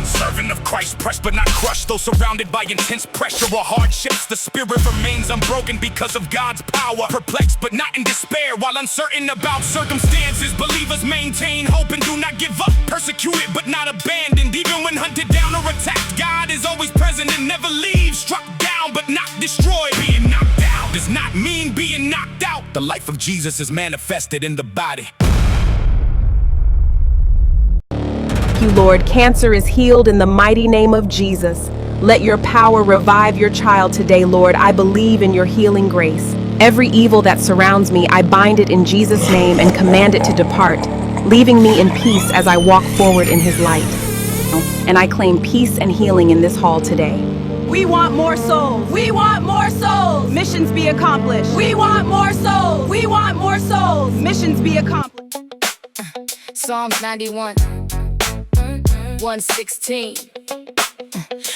Servant of Christ, pressed but not crushed, though surrounded by intense pressure or hardships. The spirit remains unbroken because of God's power. Perplexed but not in despair, while uncertain about circumstances, believers maintain hope and do not give up. Persecuted but not abandoned, even when hunted down or attacked. God is always present and never leaves. Struck down but not destroyed. Being knocked out does not mean being knocked out. The life of Jesus is manifested in the body. You, Lord, cancer is healed in the mighty name of Jesus. Let your power revive your child today, Lord. I believe in your healing grace. Every evil that surrounds me, I bind it in Jesus' name and command it to depart, leaving me in peace as I walk forward in his light. And I claim peace and healing in this hall today. We want more souls. We want more souls. Missions be accomplished. We want more souls. We want more souls. Missions be accomplished. Psalms 91. 116.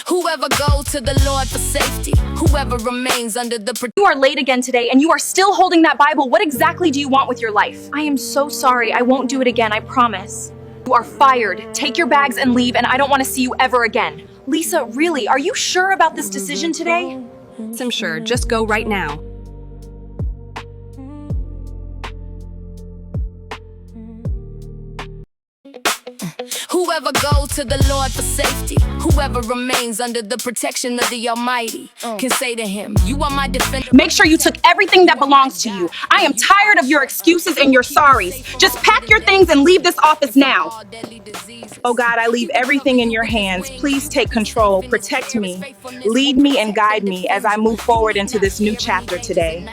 Whoever goes to the Lord for safety, whoever remains under the protection. You are late again today and you are still holding that Bible. What exactly do you want with your life? I am so sorry. I won't do it again, I promise. You are fired. Take your bags and leave, and I don't want to see you ever again. Lisa, really, are you sure about this decision today? I'm sure. Just go right now. Whoever goes to the Lord for safety, whoever remains under the protection of the Almighty, can say to him, you are my defender. Make sure you took everything that belongs to you. I am tired of your excuses and your sorries. Just pack your things and leave this office now. Oh God, I leave everything in your hands. Please take control, protect me, lead me and guide me as I move forward into this new chapter today.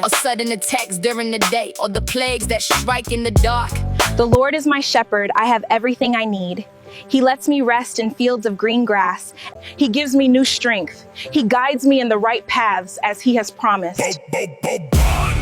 Or sudden attacks during the day, or the plagues that strike in the dark. The Lord is my shepherd. I have everything I need. He lets me rest in fields of green grass. He gives me new strength. He guides me in the right paths as he has promised.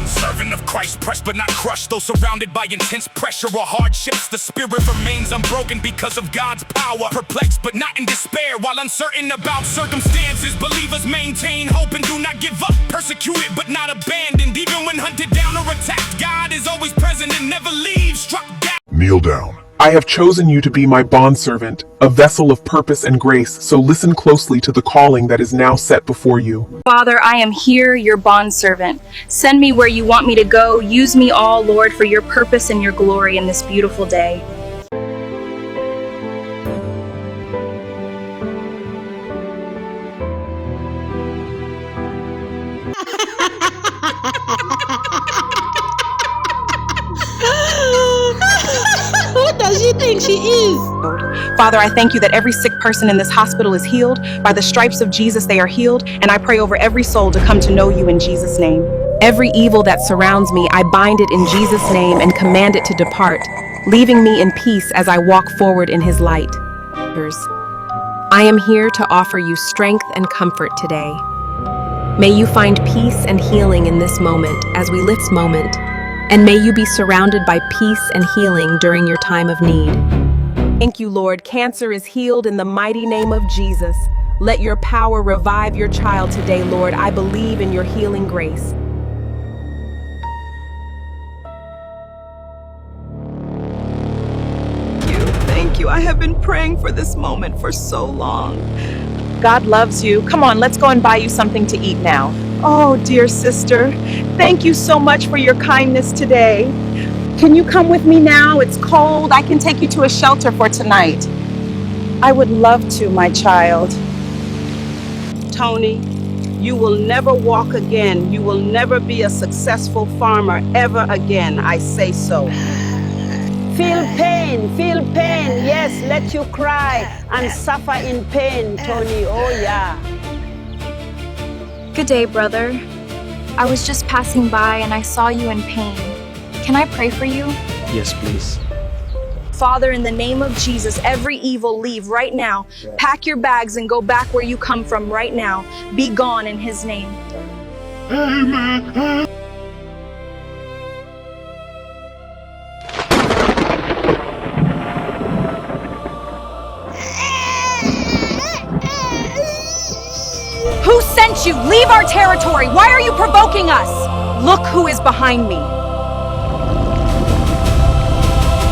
Servant of Christ, pressed but not crushed, though surrounded by intense pressure or hardships. The spirit remains unbroken because of God's power. Perplexed but not in despair, while uncertain about circumstances, believers maintain hope and do not give up. Persecuted but not abandoned, even when hunted down or attacked. God is always present and never leaves. Struck down. Kneel down. I have chosen you to be my bondservant, a vessel of purpose and grace, so listen closely to the calling that is now set before you. Father, I am here, your bondservant. Send me where you want me to go. Use me all, Lord, for your purpose and your glory in this beautiful day. What does she think she is? Father, I thank you that every sick person in this hospital is healed. By the stripes of Jesus, they are healed, and I pray over every soul to come to know you in Jesus' name. Every evil that surrounds me, I bind it in Jesus' name and command it to depart, leaving me in peace as I walk forward in his light. I am here to offer you strength and comfort today. May you find peace and healing in this moment as we live this moment, and may you be surrounded by peace and healing during your time of need. Thank you, Lord. Cancer is healed in the mighty name of Jesus. Let your power revive your child today, Lord. I believe in your healing grace. Thank you. I have been praying for this moment for so long. God loves you. Come on, let's go and buy you something to eat now. Oh, dear sister, thank you so much for your kindness today. Can you come with me now? It's cold. I can take you to a shelter for tonight. I would love to, my child. Tony, you will never walk again. You will never be a successful farmer ever again. I say so. Feel pain, yes, let you cry and suffer in pain, Tony, oh yeah. Good day, brother. I was just passing by and I saw you in pain. Can I pray for you? Yes, please. Father, in the name of Jesus, every evil leave right now. Pack your bags and go back where you come from right now. Be gone in his name. Amen. Who sent you? Leave our territory. Why are you provoking us? Look who is behind me.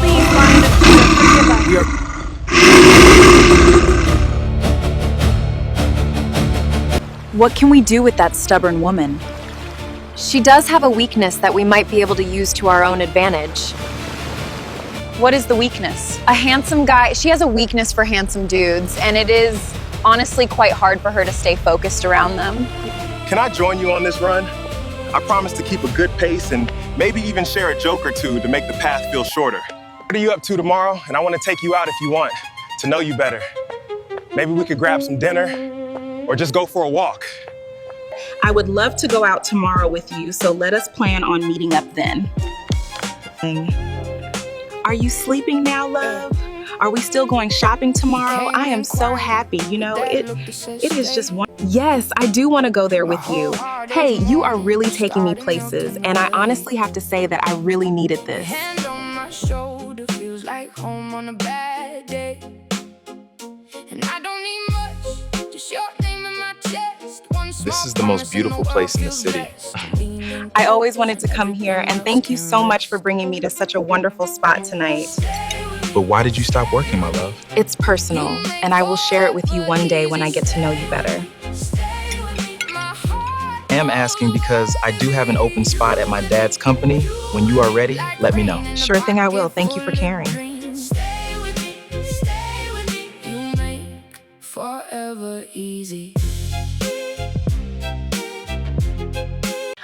Please, Lion of Judah, forgive us. What can we do with that stubborn woman? She does have a weakness that we might be able to use to our own advantage. What is the weakness? A handsome guy, she has a weakness for handsome dudes, and it is honestly quite hard for her to stay focused around them. Can I join you on this run? I promise to keep a good pace and maybe even share a joke or two to make the path feel shorter. What are you up to tomorrow? And I want to take you out if you want, to know you better. Maybe we could grab some dinner or just go for a walk. I would love to go out tomorrow with you, so let us plan on meeting up then. Are you sleeping now, love? Are we still going shopping tomorrow? I am so happy. You know, it is just one. Yes, I do want to go there with you. Hey, you are really taking me places, and I honestly have to say that I really needed this. Hand on my shoulder feels like home on a bad day. And I don't need much, just your name in my chest. This is the most beautiful place in the city. I always wanted to come here, and thank you so much for bringing me to such a wonderful spot tonight. But why did you stop working, my love? It's personal, and I will share it with you one day when I get to know you better. I am asking because I do have an open spot at my dad's company. When you are ready, let me know. Sure thing, I will. Thank you for caring. Forever easy.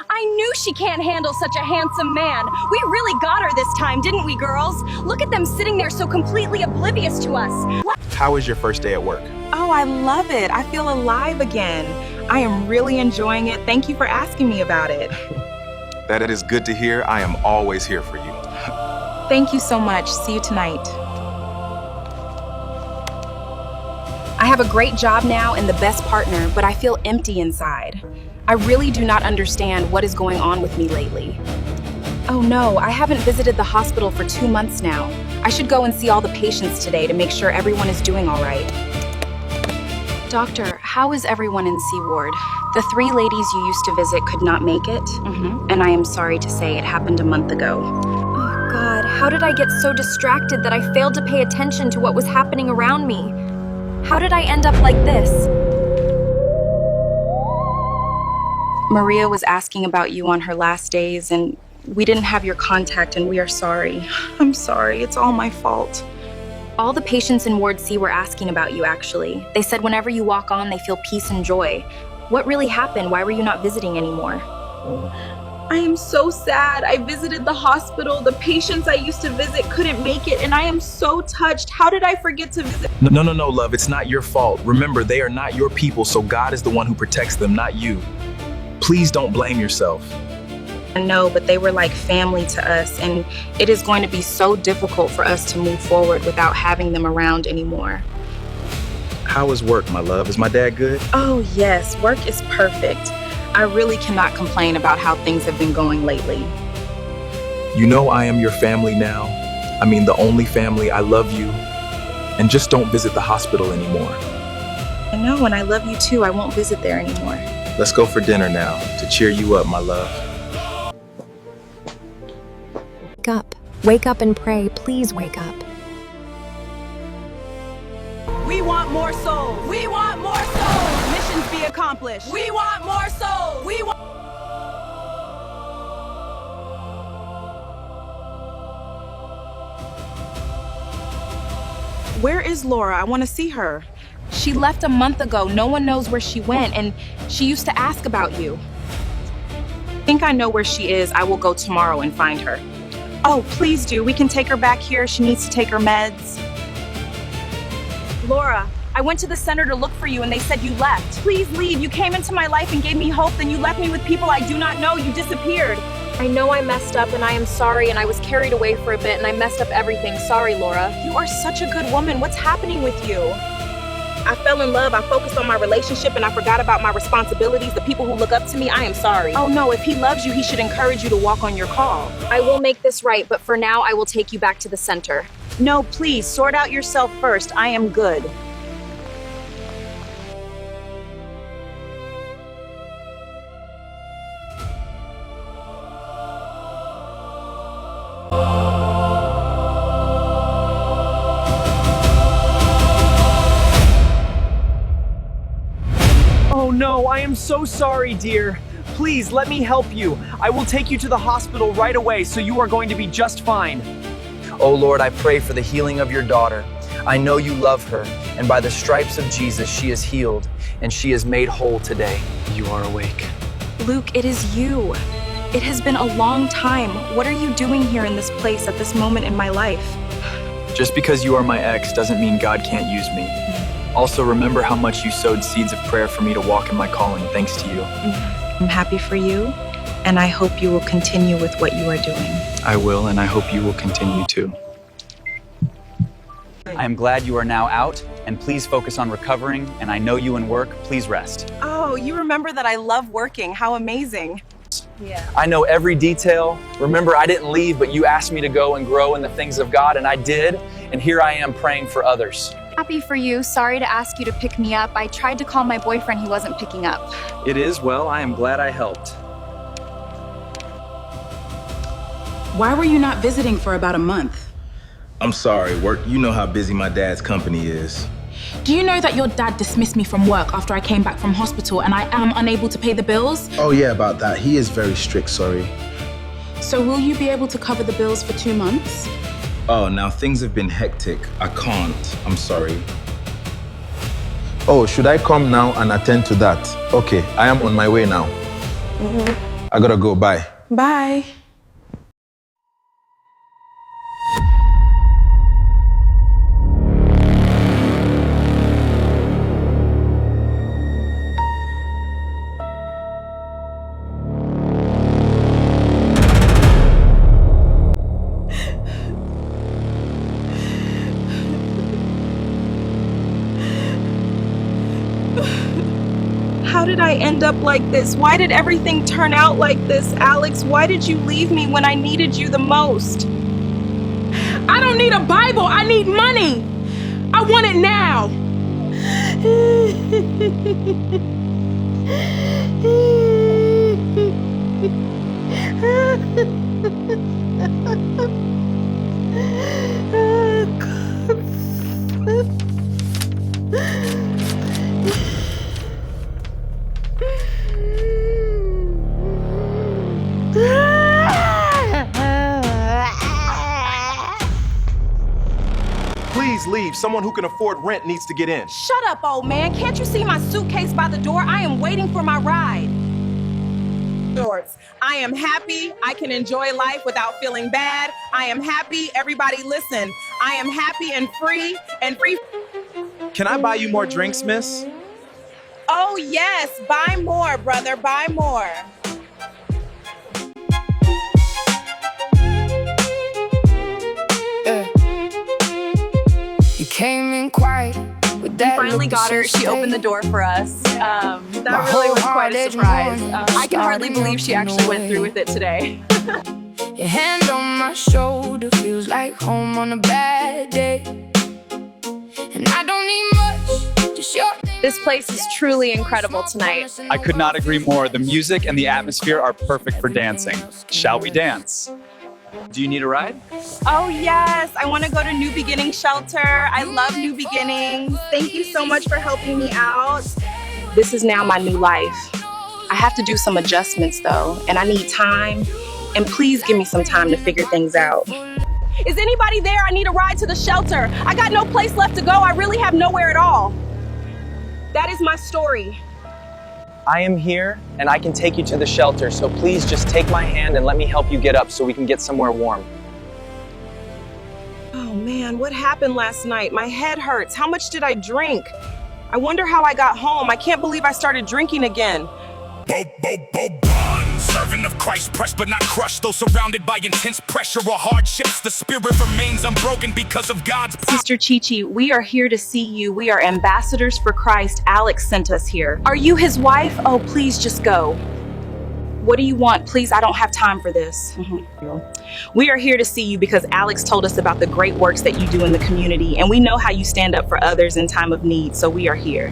I knew she can't handle such a handsome man. We really got her this time, didn't we, girls? Look at them sitting there so completely oblivious to us. How was your first day at work? Oh, I love it. I feel alive again. I am really enjoying it. Thank you for asking me about it. That it is good to hear. I am always here for you. Thank you so much. See you tonight. I have a great job now and the best partner, but I feel empty inside. I really do not understand what is going on with me lately. Oh no, I haven't visited the hospital for 2 months now. I should go and see all the patients today to make sure everyone is doing all right. Doctor, how is everyone in C Ward? The 3 ladies you used to visit could not make it, and I am sorry to say it happened a month ago. Oh God, how did I get so distracted that I failed to pay attention to what was happening around me? How did I end up like this? Maria was asking about you on her last days, and we didn't have your contact, and we are sorry. I'm sorry, it's all my fault. All the patients in Ward C were asking about you, actually. They said whenever you walk on, they feel peace and joy. What really happened? Why were you not visiting anymore? I am so sad. I visited the hospital. The patients I used to visit couldn't make it, and I am so touched. How did I forget to visit? No, love. It's not your fault. Remember, they are not your people, so God is the one who protects them, not you. Please don't blame yourself. No, but they were like family to us, and it is going to be so difficult for us to move forward without having them around anymore. How is work, my love? Is my dad good? Oh yes, work is perfect. I really cannot complain about how things have been going lately. You know I am your family now. I mean, the only family. I love you. And just don't visit the hospital anymore. I know, and I love you too. I won't visit there anymore. Let's go for dinner now to cheer you up, my love. Wake up. Wake up and pray. Please wake up. We want more souls. We want more souls. Missions be accomplished. We want more souls. We want. Where is Laura? I want to see her. She left a month ago. No one knows where she went, and she used to ask about you. I think I know where she is. I will go tomorrow and find her. Oh, please do. We can take her back here. She needs to take her meds. Laura, I went to the center to look for you and they said you left. Please leave. You came into my life and gave me hope, then you left me with people I do not know. You disappeared. I know I messed up and I am sorry, and I was carried away for a bit and I messed up everything. Sorry, Laura. You are such a good woman. What's happening with you? I fell in love. I focused on my relationship and I forgot about my responsibilities, the people who look up to me. I am sorry. Oh no, if he loves you, he should encourage you to walk on your call. I will make this right, but for now I will take you back to the center. No, please, sort out yourself first. I am good. no, I am so sorry, dear. Please, let me help you. I will take you to the hospital right away, so you are going to be just fine. Oh Lord, I pray for the healing of your daughter. I know you love her, and by the stripes of Jesus, she is healed, and she is made whole today. You are awake. Luke, it is you. It has been a long time. What are you doing here in this place at this moment in my life? Just because you are my ex doesn't mean God can't use me. Also, remember how much you sowed seeds of prayer for me to walk in my calling, thanks to you. I'm happy for you, and I hope you will continue with what you are doing. I will, and I hope you will continue to. I am glad you are now out, and please focus on recovering, and I know you in work, please rest. Oh, you remember that I love working. How amazing. Yeah. I know every detail. Remember, I didn't leave, but you asked me to go and grow in the things of God, and I did, and here I am praying for others. Happy for you. Sorry to ask you to pick me up. I tried to call my boyfriend. He wasn't picking up. It is, well, I am glad I helped. Why were you not visiting for about a month? I'm sorry, work. You know how busy my dad's company is. Do you know that your dad dismissed me from work after I came back from hospital and I am unable to pay the bills? Oh yeah, about that. He is very strict, sorry. So will you be able to cover the bills for 2 months? Oh, now things have been hectic. I can't. I'm sorry. Oh, should I come now and attend to that? Okay, I am on my way now. I gotta go, bye. Bye. How did I end up like this? Why did everything turn out like this, Alex? Why did you leave me when I needed you the most? I don't need a Bible. I need money. I want it now. Please leave. Someone who can afford rent needs to get in. Shut up, old man. Can't you see my suitcase by the door? I am waiting for my ride. Shorts. I am happy. I can enjoy life without feeling bad. I am happy. Everybody listen. I am happy and free Can I buy you more drinks, miss? Oh, yes. Buy more, brother. Buy more. You came in quiet with that. We finally got her. She opened the door for us. That really was quite a surprise. I can hardly believe she actually went through with it today. Your hand on my shoulder feels like home on a bad day. And I don't need much, just your thing. This place is truly incredible tonight. I could not agree more. The music and the atmosphere are perfect for dancing. Shall we dance? Do you need a ride? Oh, yes. I want to go to New Beginning Shelter. I love New Beginnings. Thank you so much for helping me out. This is now my new life. I have to do some adjustments, though, and I need time. And please give me some time to figure things out. Is anybody there? I need a ride to the shelter. I got no place left to go. I really have nowhere at all. That is my story. I am here, and I can take you to the shelter, so please just take my hand and let me help you get up so we can get somewhere warm. Oh man, what happened last night? My head hurts. How much did I drink? I wonder how I got home. I can't believe I started drinking again. Servant of Christ, pressed but not crushed. Though surrounded by intense pressure or hardships, the spirit remains unbroken because of God's power. Sister Chichi, we are here to see you. We are ambassadors for Christ. Alex sent us here. Are you his wife? Oh, please just go. What do you want? Please, I don't have time for this. We are here to see you because Alex told us about the great works that you do in the community, and we know how you stand up for others in time of need, so we are here.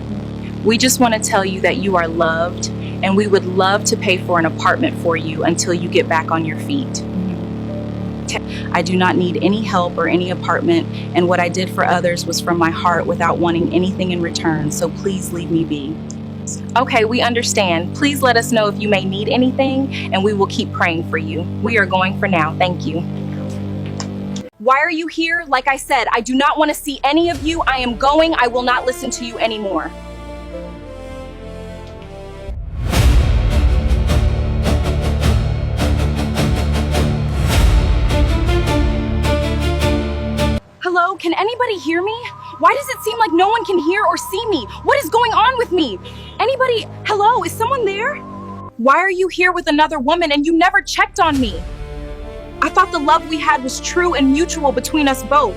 We just want to tell you that you are loved, and we would love to pay for an apartment for you until you get back on your feet. I do not need any help or any apartment, and what I did for others was from my heart without wanting anything in return, so please leave me be. circumstance. Okay, we understand. Please let us know if you may need anything, and we will keep praying for you. We are going for now. Thank you. Why are you here? Like I said, I do not want to see any of you. I am going. I will not listen to you anymore. Hello, can anybody hear me? Why does it seem like no one can hear or see me? What is going on with me? Anybody? Hello, is someone there? Why are you here with another woman and you never checked on me? I thought the love we had was true and mutual between us both.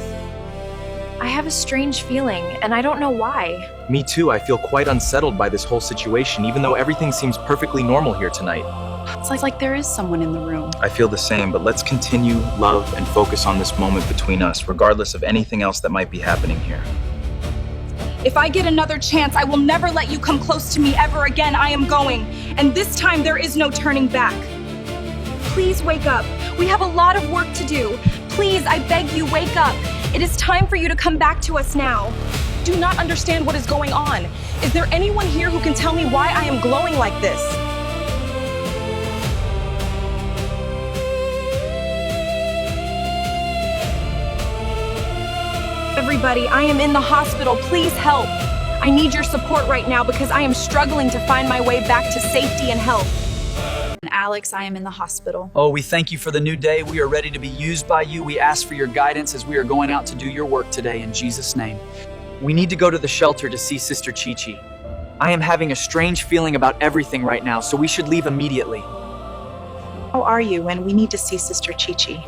I have a strange feeling, and I don't know why. Me too, I feel quite unsettled by this whole situation, even though everything seems perfectly normal here tonight. It's like there is someone in the room. I feel the same, but let's continue, love, and focus on this moment between us, regardless of anything else that might be happening here. If I get another chance, I will never let you come close to me ever again. I am going, and this time there is no turning back. Please wake up. We have a lot of work to do. Please, I beg you, wake up. It is time for you to come back to us now. Do not understand what is going on. Is there anyone here who can tell me why I am glowing like this? Everybody, I am in the hospital. Please help. I need your support right now because I am struggling to find my way back to safety and health. Alex, I am in the hospital. Oh, we thank you for the new day. We are ready to be used by you. We ask for your guidance as we are going out to do your work today in Jesus' name. We need to go to the shelter to see Sister Chichi. I am having a strange feeling about everything right now, so we should leave immediately. How are you? And we need to see Sister Chichi.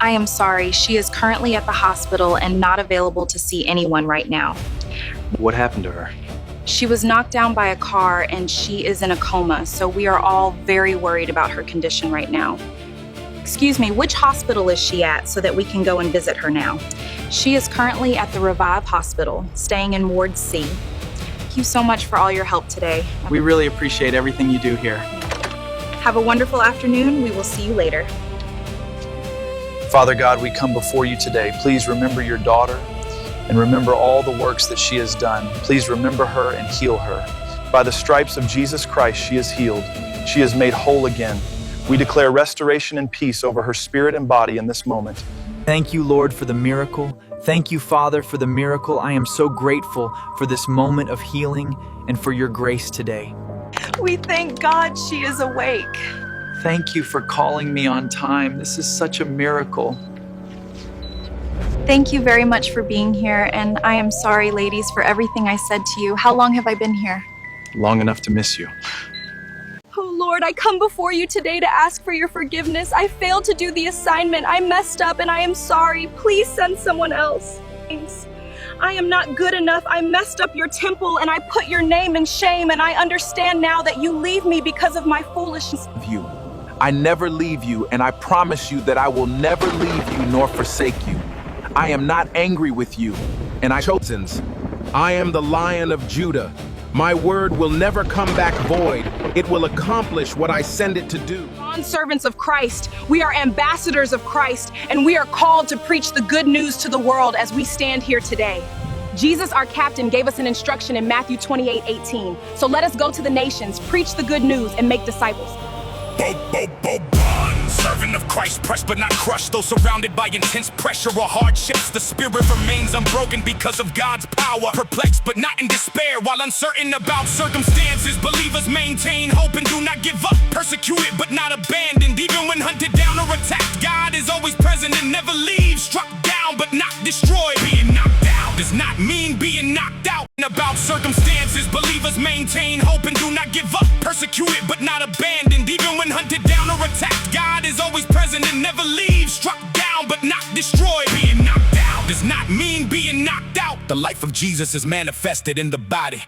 I am sorry. She is currently at the hospital and not available to see anyone right now. What happened to her? She was knocked down by a car and she is in a coma, so we are all very worried about her condition right now. Excuse me, which hospital is she at so that we can go and visit her now? She is currently at the Revive Hospital, staying in Ward C. Thank you so much for all your help today. We really appreciate everything you do here. Have a wonderful afternoon. We will see you later. Father God, we come before you today. Please remember your daughter and remember all the works that she has done. Please remember her and heal her. By the stripes of Jesus Christ, she is healed. She is made whole again. We declare restoration and peace over her spirit and body in this moment. Thank you, Lord, for the miracle. Thank you, Father, for the miracle. I am so grateful for this moment of healing and for your grace today. We thank God she is awake. Thank you for calling me on time. This is such a miracle. Thank you very much for being here, and I am sorry, ladies, for everything I said to you. How long have I been here? Long enough to miss you. Oh Lord, I come before you today to ask for your forgiveness. I failed to do the assignment. I messed up and I am sorry. Please send someone else. Thanks. I am not good enough. I messed up your temple and I put your name in shame, and I understand now that you leave me because of my foolishness. I never leave you, and I promise you that I will never leave you nor forsake you. I am not angry with you, and I chosen. I am the Lion of Judah. My word will never come back void. It will accomplish what I send it to do. Bondservants of Christ, we are ambassadors of Christ, and we are called to preach the good news to the world as we stand here today. Jesus, our captain, gave us an instruction in Matthew 28:18. So let us go to the nations, preach the good news, and make disciples. Servant of Christ, pressed but not crushed. Though surrounded by intense pressure or hardships, the spirit remains unbroken because of God's power. Perplexed but not in despair, while uncertain about circumstances, believers maintain hope and do not give up. Persecuted but not abandoned, even when hunted down or attacked. God is always present and never leaves. Struck down but not destroyed. Being knocked out does not mean being knocked out. About circumstances, believers maintain hope and do not give up. Persecuted but not abandoned, even when hunted down or attacked. God is always present and never leaves. Struck down but not destroyed. Being knocked out does not mean being knocked out. The life of Jesus is manifested in the body.